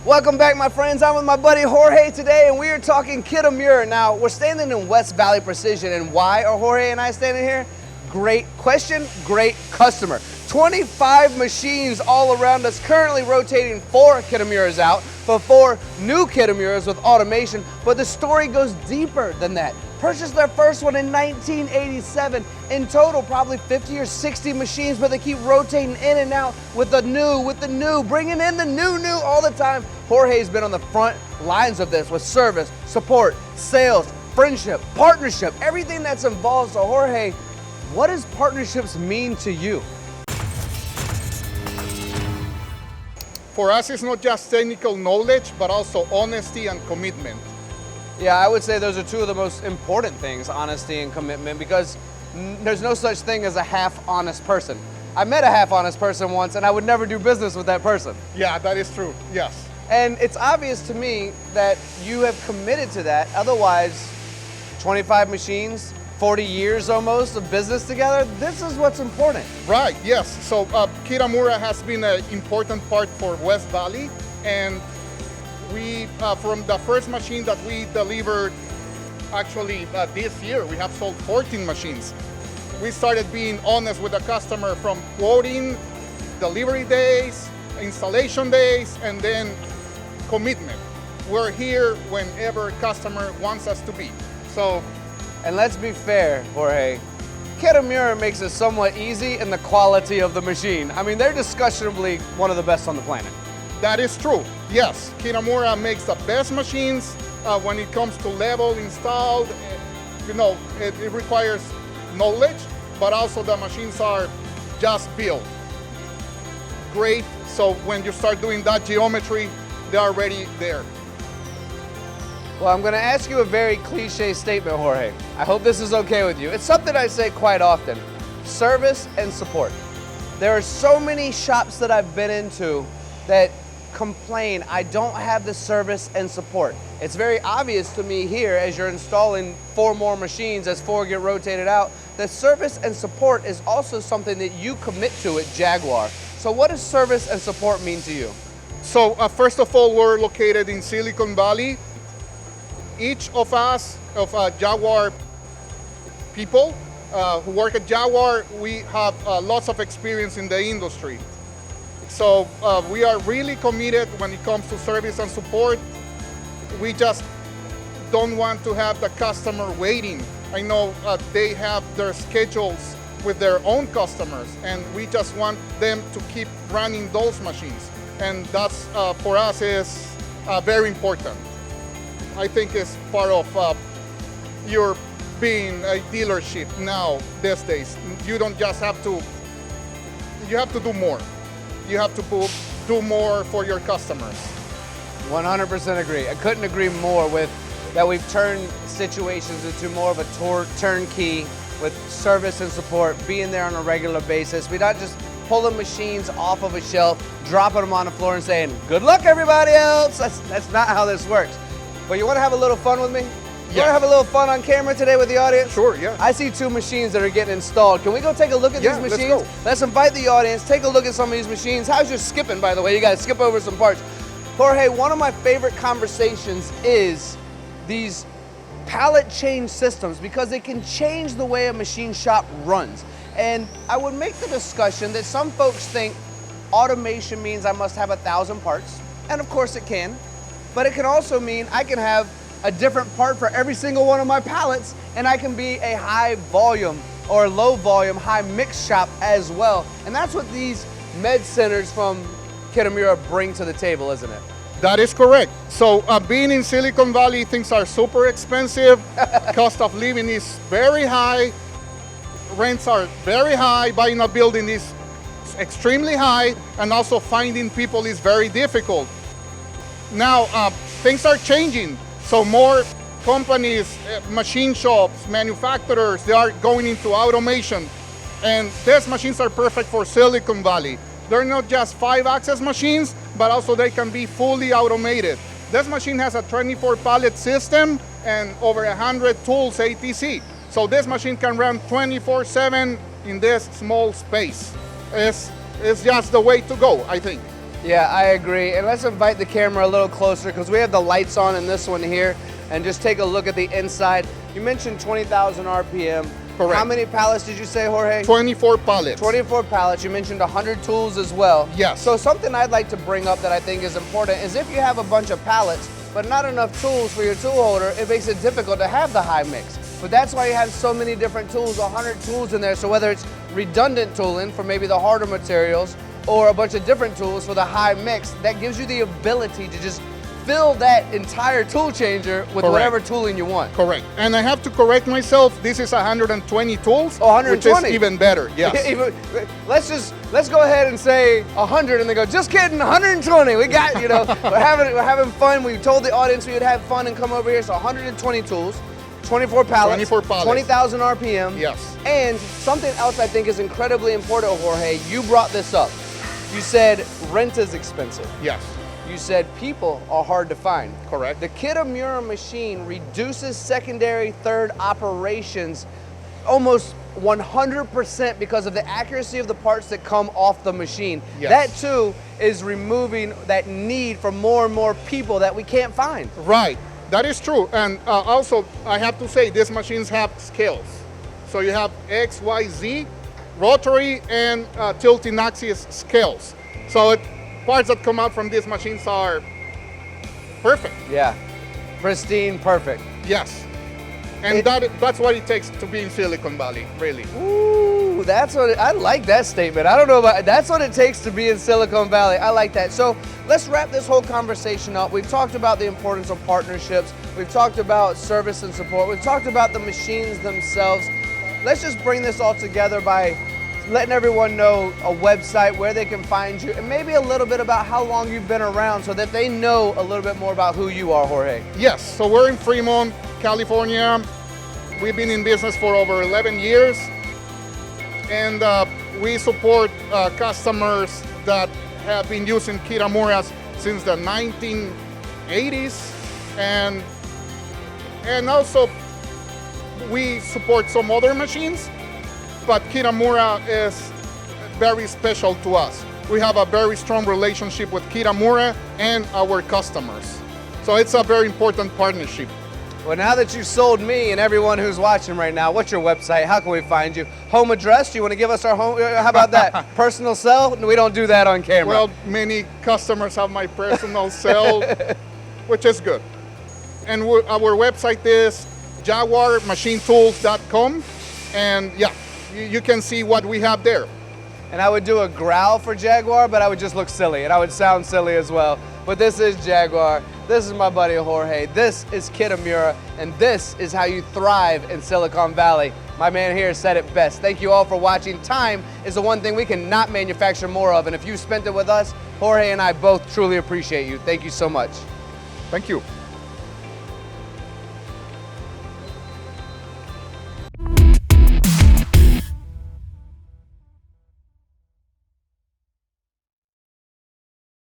Welcome back, my friends. I'm with my buddy Jorge today, and we are talking Kitamura. Now, we're standing in West Valley Precision, and why are Jorge and I standing here? Great question, great customer. 25 machines all around us, currently rotating 4 Kitamuras out, but 4 new Kitamuras with automation. But the story goes deeper than that. Purchased their first one in 1987. In total, probably 50 or 60 machines, but they keep rotating in and out with the new, bringing in the new all the time. Jorge's been on the front lines of this with service, support, sales, friendship, partnership, everything that's involved. So Jorge, what does partnerships mean to you? For us, it's not just technical knowledge, but also honesty and commitment. Yeah, I would say those are two of the most important things, honesty and commitment, because there's no such thing as a half-honest person. I met a half-honest person once, and I would never do business with that person. Yeah, that is true, yes. And it's obvious to me that you have committed to that. Otherwise, 25 machines, 40 years almost of business together, this is what's important. Right, yes. So Kitamura has been an important part for West Valley, and we, from the first machine that we delivered, actually this year, we have sold 14 machines. We started being honest with the customer from quoting, delivery days, installation days, and then commitment. We're here whenever customer wants us to be. So, and let's be fair, Jorge, Kitamura makes it somewhat easy in the quality of the machine. I mean, they're discussionably one of the best on the planet. that is true, yes. Kitamura makes the best machines when it comes to level installed. You know, it requires knowledge, but also the machines are just built. Great, so when you start doing that geometry, they're already there. Well, I'm going to ask you a very cliche statement, Jorge. I hope this is okay with you. It's something I say quite often. Service and support. There are so many shops that I've been into that complain, I don't have the service and support. It's very obvious to me here as you're installing 4 more machines as 4 get rotated out, that service and support is also something that you commit to at Jaguar. So what does service and support mean to you? So first of all, we're located in Silicon Valley. Each of us, of Jaguar people who work at Jaguar, we have lots of experience in the industry. So we are really committed when it comes to service and support. We just don't want to have the customer waiting. I know they have their schedules with their own customers, and we just want them to keep running those machines. And that's, for us, is very important. I think it's part of your being a dealership now, these days. You don't just have to, you have to do more. You have to do more for your customers. 100% agree. I couldn't agree more with that. We've turned situations into more of a turnkey with service and support, being there on a regular basis. We're not just pulling machines off of a shelf, dropping them on the floor and saying, good luck everybody else. That's not how this works. But you want to have a little fun with me? You want to have a little fun on camera today with the audience? Sure, yeah. I see 2 machines that are getting installed. Can we go take a look at these machines? Let's go. Let's invite the audience, take a look at some of these machines. How's your skipping, by the way? You got to skip over some parts. Jorge, one of my favorite conversations is these pallet change systems, because it can change the way a machine shop runs. And I would make the discussion that some folks think automation means I must have 1,000 parts, and of course it can, but it can also mean I can have a different part for every single one of my pallets, and I can be a high volume or low volume, high mix shop as well. And that's what these med centers from Kitamura bring to the table, isn't it? That is correct. So being in Silicon Valley, things are super expensive. Cost of living is very high. Rents are very high. Buying a building is extremely high. And also finding people is very difficult. Now, things are changing. So more companies, machine shops, manufacturers, they are going into automation. And these machines are perfect for Silicon Valley. They're not just 5-axis machines, but also they can be fully automated. This machine has a 24 pallet system and over 100 tools ATC. So this machine can run 24/7 in this small space. It's just the way to go, I think. Yeah, I agree. And let's invite the camera a little closer because we have the lights on in this one here. And just take a look at the inside. You mentioned 20,000 RPM. Correct. How many pallets did you say, Jorge? 24 pallets. 24 pallets. You mentioned 100 tools as well. Yes. So something I'd like to bring up that I think is important is if you have a bunch of pallets, but not enough tools for your tool holder, it makes it difficult to have the high mix. But that's why you have so many different tools, 100 tools in there. So whether it's redundant tooling for maybe the harder materials or a bunch of different tools for the high mix, that gives you the ability to just fill that entire tool changer with Correct. whatever tooling you want. Correct. And I have to correct myself. This is 120 tools, Oh, 120. which is even better. Yes. Let's go ahead and say 100 and they go, just kidding, 120. We got, we're having fun. We told the audience we would have fun and come over here. So 120 tools, 24 pallets, 24 pallets. 20,000 RPM. Yes. And something else I think is incredibly important, Jorge, you brought this up. You said rent is expensive. Yes. You said people are hard to find. Correct. The Kitamura machine reduces secondary, third operations almost 100% because of the accuracy of the parts that come off the machine. Yes. That too is removing that need for more and more people that we can't find. Right. That is true. And also, I have to say, these machines have scales. So you have X, Y, Z, rotary, and tilting axis scales. So parts that come out from these machines are perfect. Yeah, pristine, perfect. Yes. And that's what it takes to be in Silicon Valley, really. Ooh, I like that statement. I don't know about, that's what it takes to be in Silicon Valley. I like that. So let's wrap this whole conversation up. We've talked about the importance of partnerships. We've talked about service and support. We've talked about the machines themselves. Let's just bring this all together by letting everyone know a website where they can find you and maybe a little bit about how long you've been around so that they know a little bit more about who you are, Jorge. Yes, so we're in Fremont, California. We've been in business for over 11 years. And we support customers that have been using Kitamuras since the 1980s. And also we support some other machines, but Kitamura is very special to us. We have a very strong relationship with Kitamura and our customers. So it's a very important partnership. Well, now that you sold me and everyone who's watching right now, what's your website? How can we find you? Home address? Do you want to give us our home? How about that? Personal cell? We don't do that on camera. Well, many customers have my personal cell, which is good. And our website is jaguarmachinetools.com. And yeah, you can see what we have there. And I would do a growl for Jaguar, but I would just look silly, and I would sound silly as well. But this is Jaguar. This is my buddy Jorge. This is Kitamura, and this is how you thrive in Silicon Valley. My man here said it best. Thank you all for watching. Time is the one thing we cannot manufacture more of, and if you spent it with us, Jorge and I both truly appreciate you. Thank you so much. Thank you.